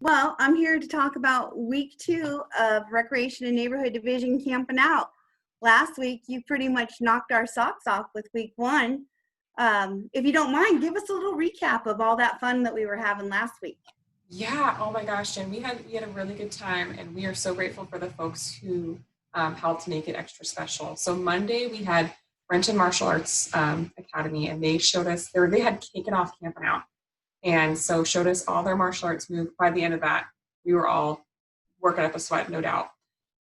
Well, I'm here to talk about week 2 of Recreation and Neighborhood Division Camping Out. Last week, you pretty much knocked our socks off with week 1. If you don't mind, give us a little recap of all that fun that we were having last week. Yeah, oh my gosh, Jen, we had a really good time, and we are so grateful for the folks who helped make it extra special. So Monday we had Renton Martial Arts Academy, and they showed us they had Kick It Off Camping Out, and so showed us all their martial arts moves. By the end of that, we were all working up a sweat, no doubt.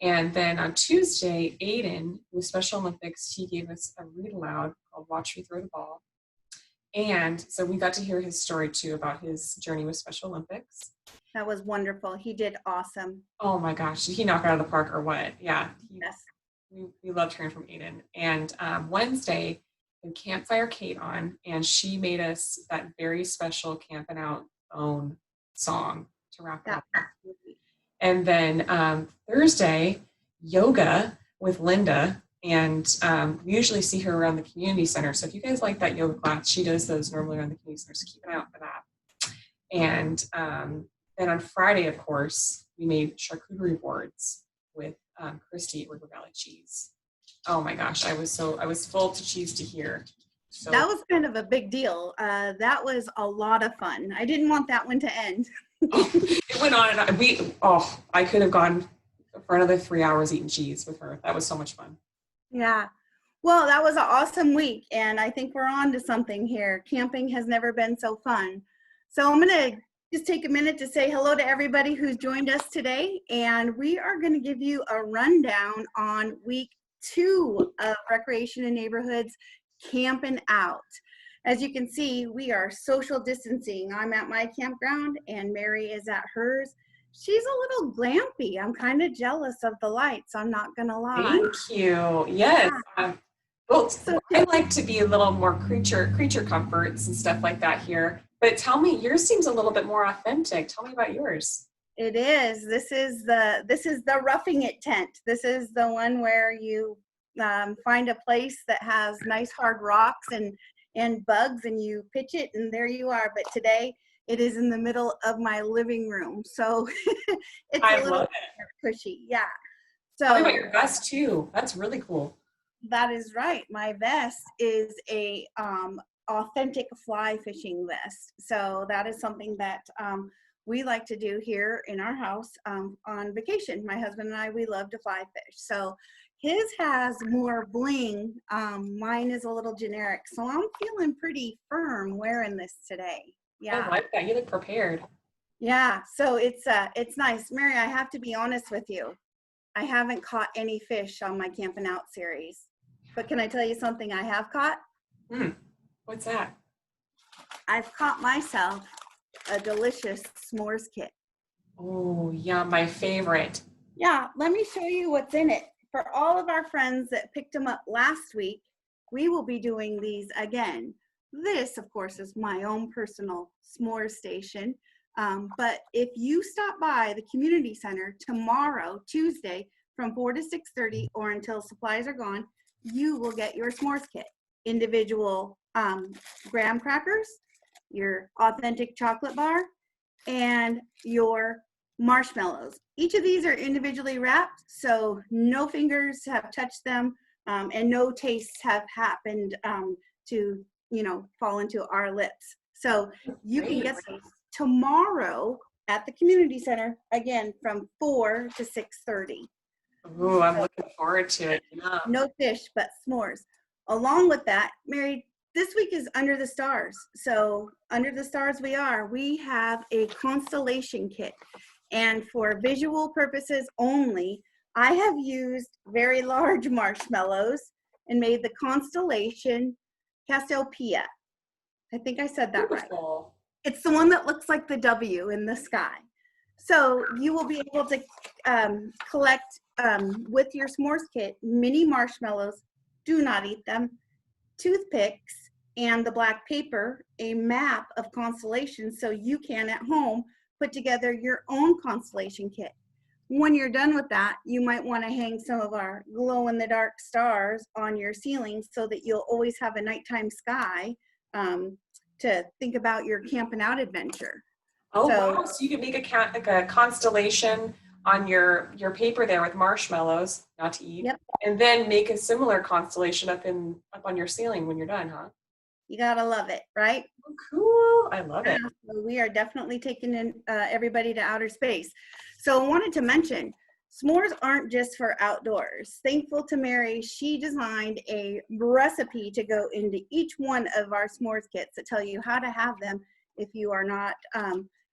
And then on Tuesday, Aiden with Special Olympics, he gave us a read aloud called "Watch Me Throw the Ball." And so we got to hear his story too about his journey with Special Olympics. That was wonderful. He did awesome. Oh my gosh, did he knock it out of the park or what? Yeah. Yes. We loved hearing from Aiden. And Wednesday, we had Campfire Kate on, and she made us that very special Camping Out own song to wrap it up. And then Thursday, yoga with Linda. And we usually see her around the community center. So if you guys like that yoga class, she does those normally around the community center. So keep an eye out for that. And then on Friday, of course, we made charcuterie boards with Christy at River Valley Cheese. Oh my gosh, I was full to cheese to hear. So that was kind of a big deal. That was a lot of fun. I didn't want that one to end. It went on and on. I could have gone for another 3 hours eating cheese with her. That was so much fun. Yeah. Well, that was an awesome week, and I think we're on to something here. Camping has never been so fun. So I'm going to just take a minute to say hello to everybody who's joined us today, and we are going to give you a rundown on week 2 of Recreation and Neighborhoods Camping Out. As you can see, we are social distancing. I'm at my campground, and Mary is at hers. She's a little glampy. I'm kind of jealous of the lights. I'm not going to lie. Thank you. Yes. Well, I like to be a little more creature comforts and stuff like that here. But tell me, yours seems a little bit more authentic. Tell me about yours. It is. This is the roughing it tent. This is the one where you find a place that has nice hard rocks and bugs, and you pitch it, and there you are. But today, it is in the middle of my living room, so it's a little cushy. Yeah. So tell me about your vest too. That's really cool. That is right. My vest is a authentic fly fishing vest. So that is something that we like to do here in our house on vacation. My husband and I, we love to fly fish. So his has more bling. Mine is a little generic. So I'm feeling pretty firm wearing this today. Yeah. I like that. You look prepared. Yeah. So it's nice. Mary, I have to be honest with you. I haven't caught any fish on my Camping Out series. But can I tell you something I have caught? What's that? I've caught myself a delicious s'mores kit. Oh, yeah, my favorite. Yeah, let me show you what's in it. For all of our friends that picked them up last week, we will be doing these again. This, of course, is my own personal s'mores station. But if you stop by the community center tomorrow, Tuesday, from 4 to 6:30 or until supplies are gone, you will get your s'mores kit. Individual graham crackers, your authentic chocolate bar, and your marshmallows. Each of these are individually wrapped, so no fingers have touched them, and no tastes have happened to fall into our lips. So you can get those tomorrow at the community center, again, from 4 to 6:30. Oh, I'm looking forward to it. Yeah. No fish, but s'mores. Along with that, Mary, this week is Under the Stars. So under the stars we have a Constellation Kit. And for visual purposes only, I have used very large marshmallows and made the Constellation Cassiopeia. I think I said that right. It's the one that looks like the W in the sky. So you will be able to collect with your s'mores kit mini marshmallows. Do not eat them. Toothpicks and the black paper, a map of constellations, so you can at home put together your own constellation kit. When you're done with that, you might want to hang some of our glow-in-the-dark stars on your ceiling so that you'll always have a nighttime sky to think about your camping out adventure. Oh, So wow. So you could make like a constellation on your paper there with marshmallows, not to eat, yep, and then make a similar constellation up on your ceiling when you're done, huh? you gotta love it, right? Oh, cool. I love it. Yeah, so we are definitely taking in everybody to outer space. So I wanted to mention, s'mores aren't just for outdoors. Thankful to Mary, she designed a recipe to go into each one of our s'mores kits that tell you how to have them if you are not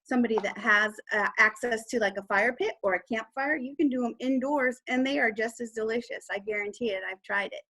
somebody that has access to like a fire pit or a campfire. You can do them indoors and they are just as delicious. I guarantee it. I've tried it.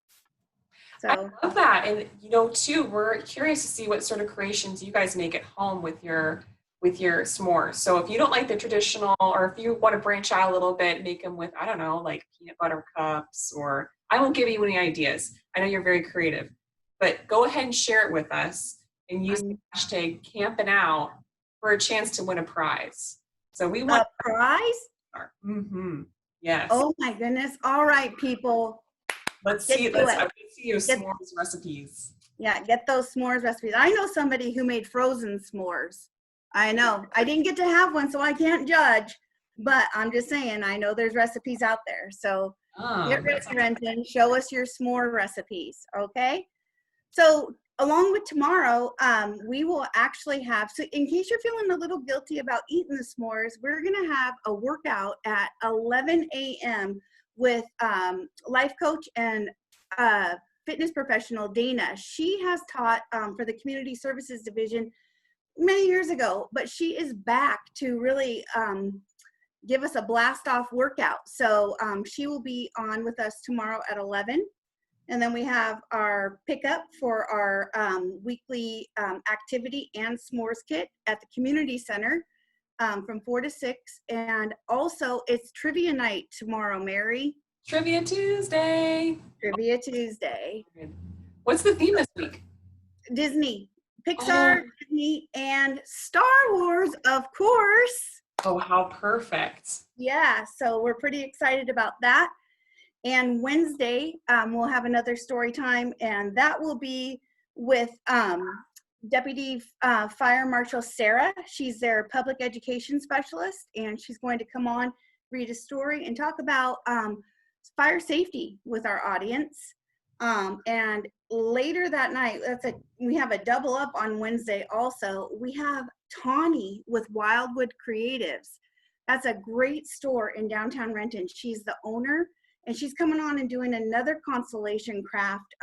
I So love that. And too, we're curious to see what sort of creations you guys make at home with your s'mores. So if you don't like the traditional, or if you want to branch out a little bit, make them with, I don't know, like peanut butter cups, or I won't give you any ideas. I know you're very creative, but go ahead and share it with us and use the hashtag Campin Out for a chance to win a prize. So we want a prize? mm-hmm. Yes. Oh my goodness. All right, people. Let's Get see. to it. Let's see your s'mores recipes. Yeah, get those s'mores recipes. I know somebody who made frozen s'mores. I know. I didn't get to have one, so I can't judge. But I'm just saying, I know there's recipes out there. So get ready, Renton. Show us your s'more recipes, okay? So along with tomorrow, we will actually have, so in case you're feeling a little guilty about eating the s'mores, we're going to have a workout at 11 a.m. with life coach and fitness professional Dana. She has taught for the community services division many years ago, but she is back to really give us a blast off workout. So she will be on with us tomorrow at 11. And then we have our pickup for our weekly activity and s'mores kit at the community center from 4 to 6. And also it's trivia night tomorrow, Mary. Trivia Tuesday. Trivia Tuesday. What's the theme this week? Disney, Pixar, Disney, and Star Wars, of course. Oh, how perfect. Yeah, so we're pretty excited about that. And Wednesday, we'll have another story time, and that will be with Deputy Fire Marshal Sarah. She's their public education specialist, and she's going to come on, read a story, and talk about fire safety with our audience. And later that night, we have a double up on Wednesday also. We have Tawny with Wildwood Creatives. That's a great store in downtown Renton. She's the owner, and she's coming on and doing another constellation craft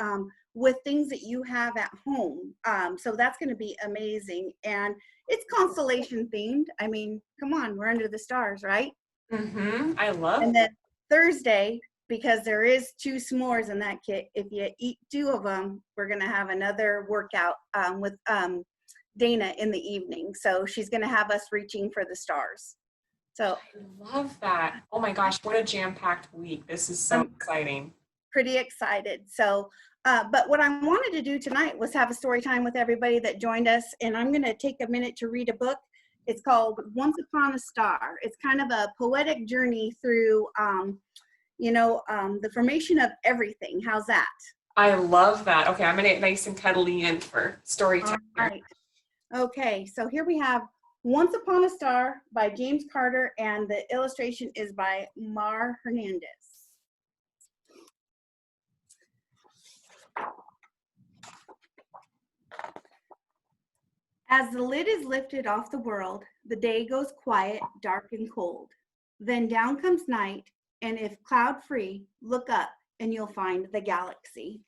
with things that you have at home. So that's going to be amazing. And it's constellation themed. I mean, come on, we're under the stars, right? Mm-hmm. I love it. And then Thursday, because there is 2 s'mores in that kit, if you eat 2 of them, we're going to have another workout with Dana in the evening. So she's going to have us reaching for the stars. So I love that. Oh my gosh, what a jam-packed week. This is so exciting. Pretty excited. So, but what I wanted to do tonight was have a story time with everybody that joined us. And I'm going to take a minute to read a book. It's called Once Upon a Star. It's kind of a poetic journey through, the formation of everything. How's that? I love that. Okay, I'm going to get nice and cuddly in for story time. All right. Okay, so here we have Once Upon a Star by James Carter, and the illustration is by Mar Hernandez. As the lid is lifted off the world, the day goes quiet, dark and cold. Then down comes night, and if cloud-free, look up and you'll find the galaxy.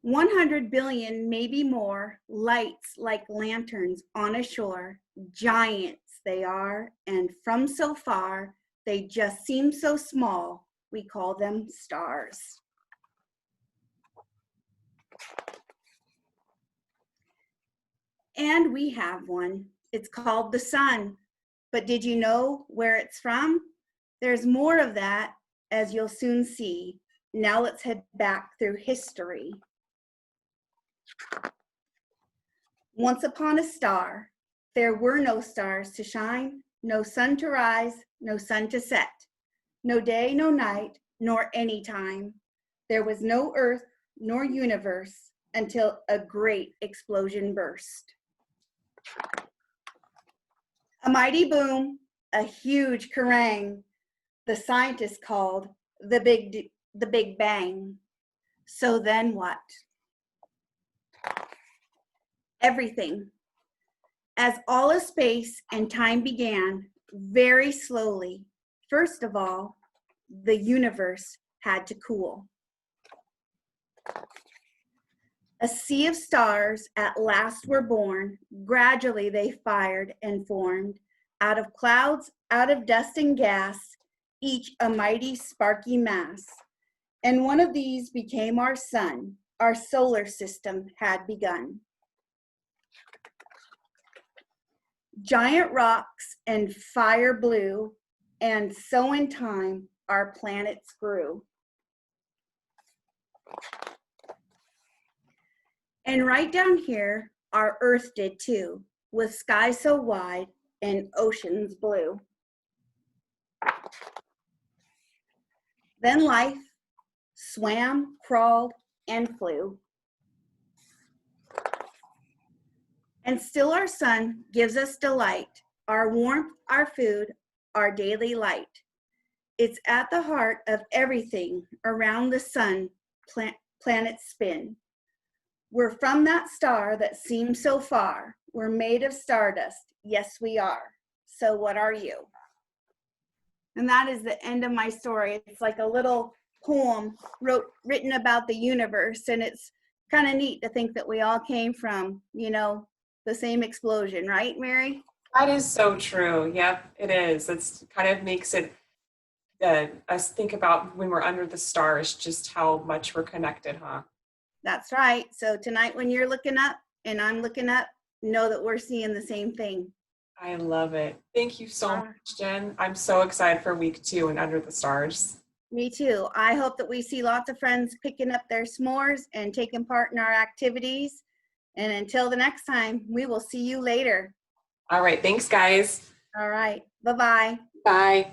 $100 billion, maybe more, lights like lanterns on a shore. Giants they are, and from so far, they just seem so small. We call them stars. And we have one. It's called the sun. But did you know where it's from? There's more of that, as you'll soon see. Now let's head back through history. Once upon a star, there were no stars to shine, no sun to rise, no sun to set, no day, no night, nor any time. There was no earth, nor universe, until a great explosion burst. A mighty boom, a huge kerrang, the scientists called the Big Bang. So then what? Everything. As all of space and time began, very slowly, first of all, the universe had to cool. A sea of stars at last were born. Gradually they fired and formed out of clouds, out of dust and gas, each a mighty sparky mass. And one of these became our sun. Our solar system had begun. Giant rocks and fire blew, and so in time our planets grew. And right down here, our Earth did too, with skies so wide and oceans blue. Then life swam, crawled, and flew. And still our sun gives us delight, our warmth, our food, our daily light. It's at the heart of everything around the sun planets spin. We're from that star that seems so far. We're made of stardust. Yes, we are. So what are you? And that is the end of my story. It's like a little poem written about the universe. And it's kind of neat to think that we all came from, the same explosion, right, Mary? That is so true. Yep, it is. It's kind of makes it us think about when we're under the stars, just how much we're connected, huh? That's right. So tonight when you're looking up and I'm looking up, know that we're seeing the same thing. I love it. Thank you so much, Jen. I'm so excited for week 2 and Under the Stars. Me too. I hope that we see lots of friends picking up their s'mores and taking part in our activities. And until the next time, we will see you later. All right. Thanks, guys. All right. Bye-bye. Bye.